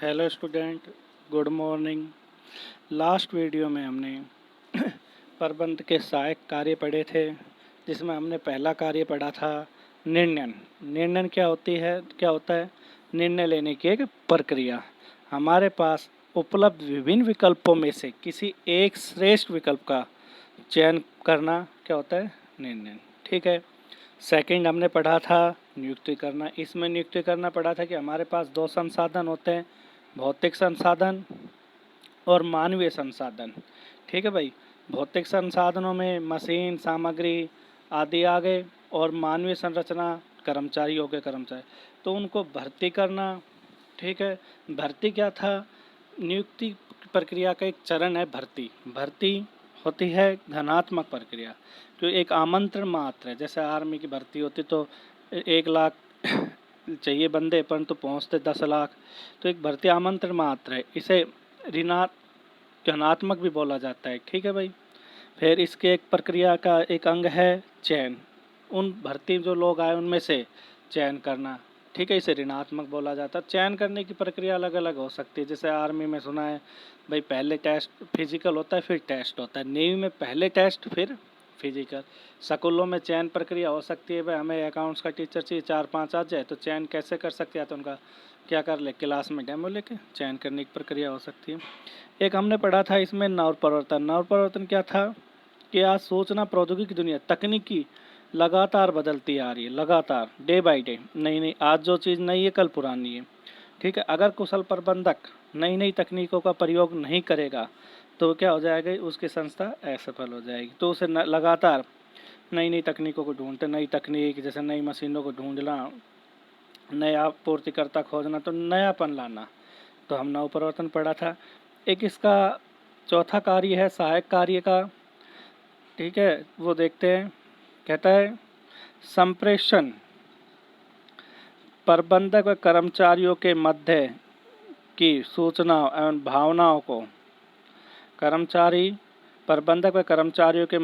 Hello student, good morning. Last video में हमने प्रबंध के सहायक कार्य पढ़े थे, जिसमें हमने पहला कार्य पढ़ा था निर्णय। निर्णय क्या होता है? निर्णय लेने की एक प्रक्रिया। हमारे पास उपलब्ध विभिन्न विकल्पों में से किसी एक श्रेष्ठ विकल्प का चयन करना क्या होता है? निर्णय। ठीक है। सेकंड हमने पढ़ा था नियुक्ति करना। इसमें नियुक्ति करना पढ़ा था कि हमारे पास दो संसाधन होते हैं, भौतिक संसाधन और मानवीय संसाधन। ठीक है भाई। भौतिक संसाधनों में मशीन, सामग्री आदि आ गए, और मानवीय संरचना कर्मचारी हो गए कर्मचारी। तो उनको भर्ती करना। ठीक है। भर्ती क्या था? नियुक्ति प्रक्रिया का एक चरण है भर्ती। भर्ती होती है धनात्मक प्रक्रिया, जो एक आमंत्रण मात्र है। जैसे आर्मी की भर्ती होती तो 1 लाख चाहिए बंदे, परंतु पहुँचते 10 लाख। तो एक भर्ती आमंत्रण मात्र है। इसे धनात्मक भी बोला जाता है। ठीक है भाई। फिर इसके एक प्रक्रिया का एक अंग है चयन। उन भर्ती जो लोग आए उनमें से चयन करना। ठीक है, इसे ऋणात्मक बोला जाता है। चयन करने की प्रक्रिया अलग अलग हो सकती है। जैसे आर्मी में सुना है भाई, पहले टेस्ट फिजिकल होता है, फिर टेस्ट होता है। नेवी में पहले टेस्ट फिर फिजिकल। स्कूलों में चयन प्रक्रिया हो सकती है भाई, हमें अकाउंट्स का टीचर चाहिए, 4-5 आ जाए तो चयन कैसे कर सकते हैं? तो उनका क्या कर ले, क्लास में डेमो लेके चयन करने की प्रक्रिया हो सकती है। एक हमने पढ़ा था इसमें नव परिवर्तन। नव परिवर्तन क्या था कि आज सूचना प्रौद्योगिकी की दुनिया, तकनीकी लगातार बदलती आ रही है, लगातार डे बाय डे नई नई। आज जो चीज़ नई है कल पुरानी है। ठीक है। अगर कुशल प्रबंधक नई नई तकनीकों का प्रयोग नहीं करेगा तो क्या हो जाएगा? उसकी संस्था असफल हो जाएगी। तो उसे लगातार नई नई तकनीकों को ढूंढते, नई तकनीक जैसे नई मशीनों को ढूंढना, नया आपूर्तिकर्ता खोजना, तो नयापन लाना। तो हम नव परिवर्तन पढ़ा था। एक इसका चौथा कार्य है सहायक कार्य का। ठीक है, वो देखते हैं। कहता है संप्रेषण प्रबंधक व कर्मचारियों के मध्य की सूचना एवं भावनाओं को, कर्मचारी प्रबंधक व कर्मचारियों के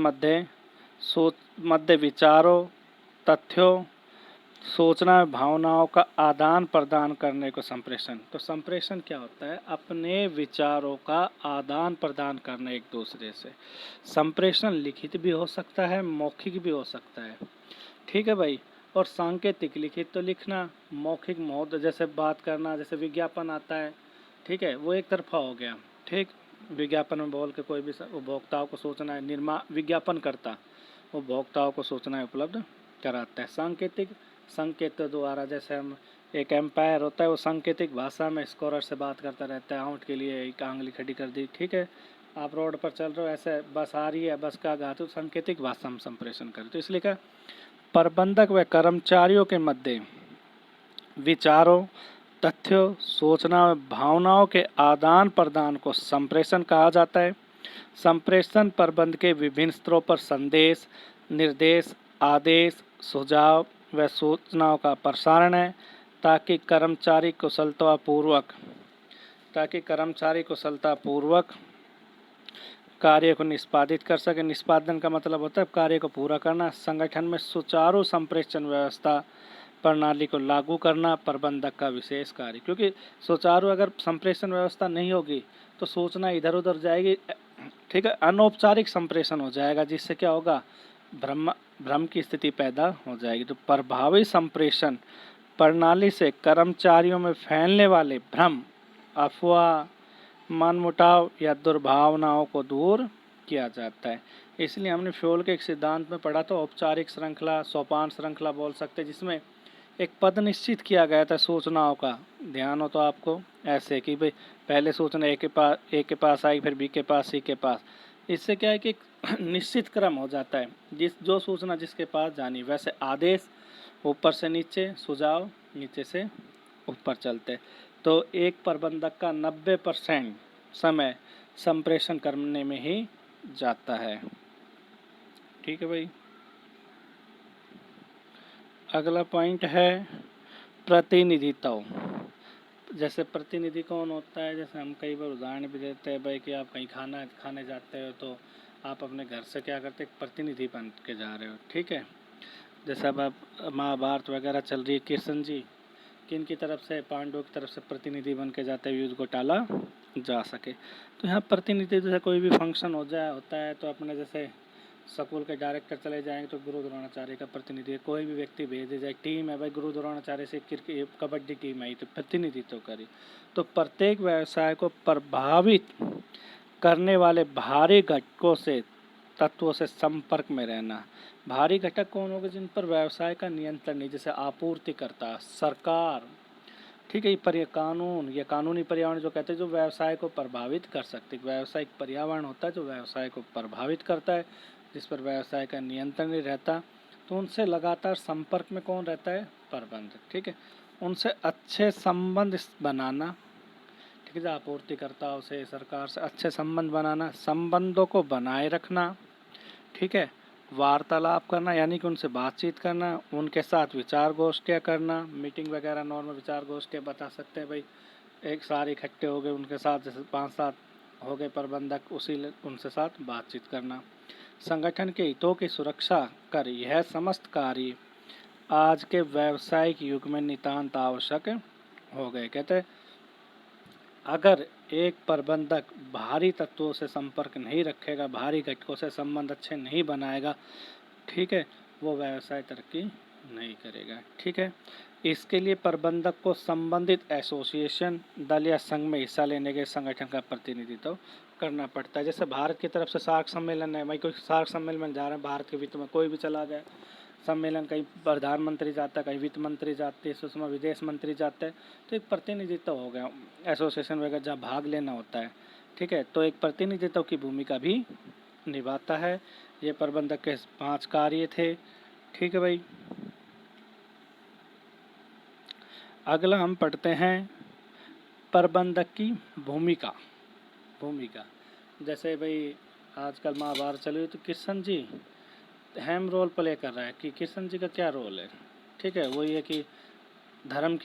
मध्य विचारों, तथ्यों, सूचना भावनाओं का आदान प्रदान करने को संप्रेषण। तो संप्रेषण क्या होता है? अपने विचारों का आदान प्रदान करना एक दूसरे से। संप्रेषण लिखित भी हो सकता है, मौखिक भी हो सकता है। ठीक है भाई। और सांकेतिक, लिखित तो लिखना, मौखिक महोदय जैसे बात करना, जैसे विज्ञापन आता है। ठीक है, वो एक तरफा हो गया। ठीक। विज्ञापन में बोल के कोई भी उपभोक्ताओं को सूचना है, विज्ञापन करता उपभोक्ताओं को सूचनाएं उपलब्ध कराता है। सांकेतिक, संकेत द्वारा, जैसे हम एक एम्पायर होता है वो सांकेतिक भाषा में स्कोरर से बात करता रहता है, आउट के लिए एक आंगली खड़ी कर दी। ठीक है। आप रोड पर चल रहे हो, ऐसे बस आ रही है, बस का घातु सांकेतिक भाषा में संप्रेषण करें। तो इसलिए क्या, प्रबंधक व कर्मचारियों के मध्य विचारों, तथ्यों, सूचना व भावनाओं के आदान प्रदान को संप्रेषण कहा जाता है। संप्रेषण प्रबंध के विभिन्न स्तरों पर संदेश, निर्देश, आदेश, सुझाव व सूचनाओं का प्रसारण है, ताकि कर्मचारी कुशलतापूर्वक कार्य को निष्पादित कर सके। निष्पादन का मतलब होता है कार्य को पूरा करना। संगठन में सुचारू संप्रेषण व्यवस्था प्रणाली को लागू करना प्रबंधक का विशेष कार्य। क्योंकि सुचारू अगर संप्रेषण व्यवस्था नहीं होगी तो सूचना इधर उधर जाएगी। ठीक है, अनौपचारिक संप्रेषण हो जाएगा, जिससे क्या होगा? भ्रम की स्थिति पैदा हो जाएगी। तो प्रभावी संप्रेषण प्रणाली से कर्मचारियों में फैलने वाले भ्रम, अफवाह, मनमुटाव या दुर्भावनाओं को दूर किया जाता है। इसलिए हमने फ्योल के एक सिद्धांत में पढ़ा, तो औपचारिक श्रृंखला, सोपान श्रृंखला बोल सकते, जिसमें एक पद निश्चित किया गया था सूचनाओं का। ध्यान हो तो आपको, ऐसे कि भाई पहले सूचना ए के पास आई, फिर बी के पास, सी के पास। इससे क्या है कि एक निश्चित क्रम हो जाता है, जो सूचना जिसके पास जानी। वैसे आदेश ऊपर से नीचे, सुझाव नीचे से ऊपर चलते। तो एक प्रबंधक का 90% समय संप्रेषण करने में ही जाता है। ठीक है भाई। अगला पॉइंट है प्रतिनिधित्व। जैसे प्रतिनिधि कौन होता है? जैसे हम कई बार उदाहरण भी देते हैं भाई कि आप कहीं खाने जाते हो तो आप अपने घर से क्या करते, एक प्रतिनिधि बन के जा रहे हो। ठीक है। जैसे अब आप महाभारत वगैरह चल रही है, कृष्ण जी किन की तरफ से, पांडवों की तरफ से प्रतिनिधि बन के जाते हुए युद्ध को टाला जा सके। तो यहाँ प्रतिनिधि जैसे कोई भी फंक्शन होता है तो अपने जैसे स्कूल के डायरेक्टर चले जाएंगे तो गुरु द्रोणाचार्य का प्रतिनिधि, कोई भी व्यक्ति भेजे जाए, टीम है भाई गुरु द्रोणाचार्य से क्रिकेट कबड्डी टीम आई तो प्रतिनिधित्व करी। तो प्रत्येक व्यवसाय को प्रभावित करने वाले भारी घटकों से, तत्वों से संपर्क में रहना। भारी घटक कौन होगा? जिन पर व्यवसाय का नियंत्रण नहीं, जैसे आपूर्तिकर्ता, सरकार, ठीक है, ये कानून या कानूनी पर्यावरण जो कहते हैं, जो व्यवसाय को प्रभावित कर सकते। व्यावसायिक पर्यावरण होता है जो व्यवसाय को प्रभावित करता है, जिस पर व्यवसाय का नियंत्रण नहीं रहता, तो उनसे लगातार संपर्क में कौन रहता है? प्रबंधक, ठीक है। उनसे अच्छे संबंध बनाना, ठीक है, आपूर्तिकर्ताओं से, सरकार से अच्छे संबंध बनाना, संबंधों को बनाए रखना, ठीक है, वार्तालाप करना यानी कि उनसे बातचीत करना, उनके साथ विचार गोष्ठियाँ करना, मीटिंग वगैरह नॉर्मल विचार गोष्ठियाँ बता सकते हैं भाई, एक सारे इकट्ठे हो गए उनके साथ, जैसे 5-7 हो गए प्रबंधक, उनसे साथ बातचीत करना। संगठन के हितों की सुरक्षा कर यह समस्त कार्य आज के व्यावसायिक युग में नितांत आवश्यक हो गए। कहते अगर एक प्रबंधक भारी तत्वों से संपर्क नहीं रखेगा, भारी घटकों से संबंध अच्छे नहीं बनाएगा, ठीक है, वो व्यवसाय तरक्की नहीं करेगा, ठीक है। इसके लिए प्रबंधक को संबंधित एसोसिएशन, दल या संघ में हिस्सा लेने के संगठन का प्रतिनिधित्व करना पड़ता है। जैसे भारत की तरफ से सार्क सम्मेलन है, मैं कोई सार्क सम्मेलन में जा रहा है, भारत के वित्त में कोई भी चला गया सम्मेलन, कहीं प्रधानमंत्री जाता है, कहीं वित्त मंत्री जाते हैं, सुषमा विदेश मंत्री जाते हैं, तो एक प्रतिनिधित्व हो गया एसोसिएशन वगैरह जहाँ भाग लेना होता है, ठीक है, तो एक प्रतिनिधित्व की भूमिका भी निभाता है। ये प्रबंधक के 5 कार्य थे, ठीक है भाई। अगला हम पढ़ते हैं प्रबंधक की भूमिका। जैसे भाई आजकल महाभारत चली हुई, तो कृष्ण जी अहम रोल प्ले कर रहा है कि कृष्ण जी का क्या रोल है, ठीक है, वही है कि धर्म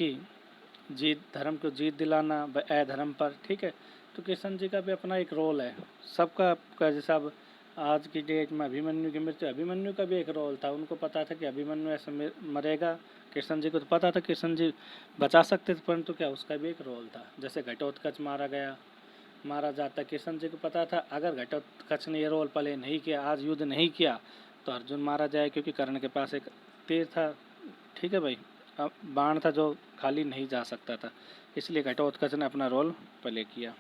को जीत दिलाना अधर्म पर, ठीक है। तो कृष्ण जी का भी अपना एक रोल है, सबका जैसा अब आज की डेट में अभिमन्यु की मृत्यु, अभिमन्यु का भी एक रोल था, उनको पता था कि अभिमन्यु ऐसे मरेगा, कृष्ण जी को तो पता था कृष्ण जी बचा सकते थे, परंतु क्या उसका भी एक रोल था। जैसे घटोत्कच मारा जाता, कृष्ण जी को पता था अगर घटोत्कच ने ये रोल प्ले नहीं किया, आज युद्ध नहीं किया, तो अर्जुन मारा जाए, क्योंकि कर्ण के पास एक तीर था, ठीक है भाई, अब बाण था जो खाली नहीं जा सकता था, इसलिए घटोत्कच ने अपना रोल प्ले किया।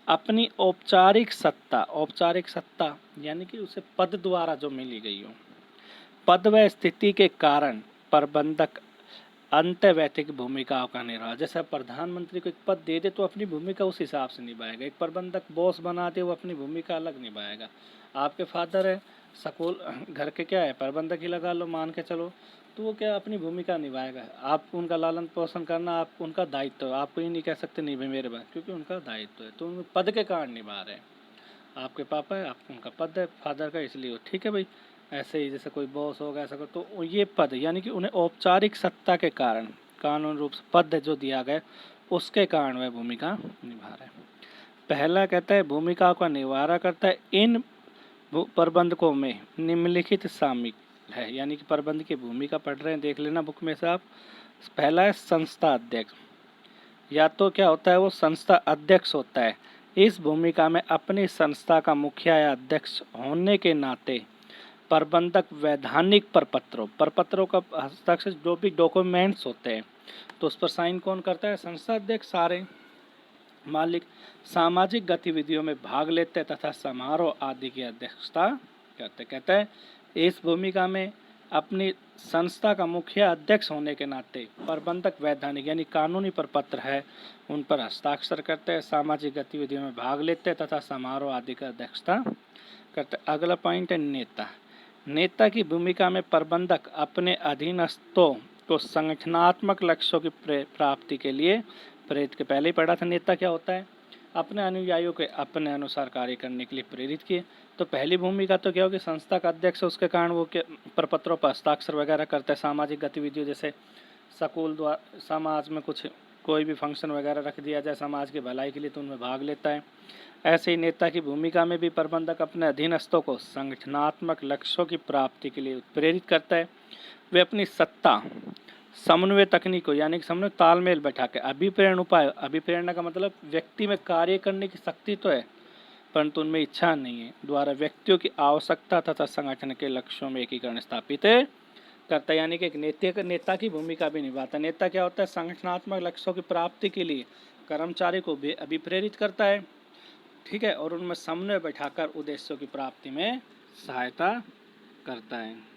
अपनी औपचारिक सत्ता यानी कि उसे पद द्वारा जो मिली गई हो, पद व स्थिति के कारण प्रबंधक अंतर्वैयक्तिक भूमिकाओं का निर्वाह। जैसे प्रधानमंत्री को एक पद दे दे तो अपनी भूमिका उस हिसाब से निभाएगा, एक प्रबंधक बॉस बना दे वो अपनी भूमिका अलग निभाएगा। आपके फादर है, स्कूल घर के क्या है, प्रबंधक ही लगा लो, मान के चलो, तो वो क्या अपनी भूमिका निभाएगा। आप उनका लालन पोषण करना आप उनका दायित्व है, आपको ये नहीं कह सकते नहीं भाई मेरे भाई, क्योंकि उनका दायित्व है, तो उन पद के कारण निभा रहे हैं। आपके पापा है, आप उनका पद है फादर का, इसलिए ठीक है भाई। ऐसे ही जैसे कोई बॉस होगा ऐसा तो ये पद यानी कि उन्हें औपचारिक सत्ता के कारण, कानून रूप से पद जो दिया गया उसके कारण वह भूमिका निभा रहे हैं। पहला कहता है भूमिका का निवारण करता है। इन प्रबंधकों में निम्नलिखित शामिल है, यानी कि प्रबंध की भूमिका पढ़ रहे हैं, देख लेना बुक में से आप। पहला है संस्था अध्यक्ष, या तो क्या होता है वो संस्था अध्यक्ष होता है। इस भूमिका में अपनी संस्था का मुखिया या अध्यक्ष होने के नाते प्रबंधक वैधानिक परपत्रों का हस्ताक्षर, जो भी डॉक्यूमेंट्स होते हैं तो उस पर साइन कौन करता है? संस्था अध्यक्ष। सारे मालिक सामाजिक गतिविधियों में भाग लेते हैं तथा समारोह आदि की अध्यक्षता करते। कहते हैं इस भूमिका में अपनी संस्था का मुखिया अध्यक्ष होने के नाते प्रबंधक वैधानिक यानी कानूनी प्रपत्र है उन पर हस्ताक्षर करते हैं, सामाजिक गतिविधियों में भाग लेते हैं तथा समारोह आदि की अध्यक्षता करते। अगला पॉइंट है नेता की भूमिका में प्रबंधक अपने अधीनस्थों को संगठनात्मक लक्ष्यों की प्राप्ति के लिए प्रेरित के पहले ही पढ़ा था। नेता क्या होता है? अपने अनुयायियों के अपने अनुसार कार्य करने के लिए प्रेरित किए। तो पहली भूमिका तो क्या होगी? संस्था का अध्यक्ष, उसके कारण वो प्रपत्रों पर हस्ताक्षर वगैरह करते हैं। सामाजिक गतिविधियों जैसे स्कूल द्वारा समाज में कुछ कोई भी फंक्शन वगैरह रख दिया जाए समाज की भलाई के लिए तो उनमें भाग लेता है। ऐसे ही नेता की भूमिका में भी प्रबंधक अपने अधीनस्थों को संगठनात्मक लक्ष्यों की प्राप्ति के लिए प्रेरित करता है। वे अपनी सत्ता समन्वय तकनीक को यानी कि समन्वय तालमेल बैठा के अभिप्रेरण उपाय, अभिप्रेरणा का मतलब व्यक्ति में कार्य करने की शक्ति तो है परंतु उनमें इच्छा नहीं है, द्वारा व्यक्तियों की आवश्यकता तथा संगठन के लक्ष्यों में एकीकरण स्थापित करता है। यानी कि एक नेता की भूमिका भी निभाता है। नेता क्या होता है? संगठनात्मक लक्ष्यों की प्राप्ति के लिए कर्मचारी को भी अभिप्रेरित करता है, ठीक है, और उनमें समन्वय बैठाकर उद्देश्यों की प्राप्ति में सहायता करता है।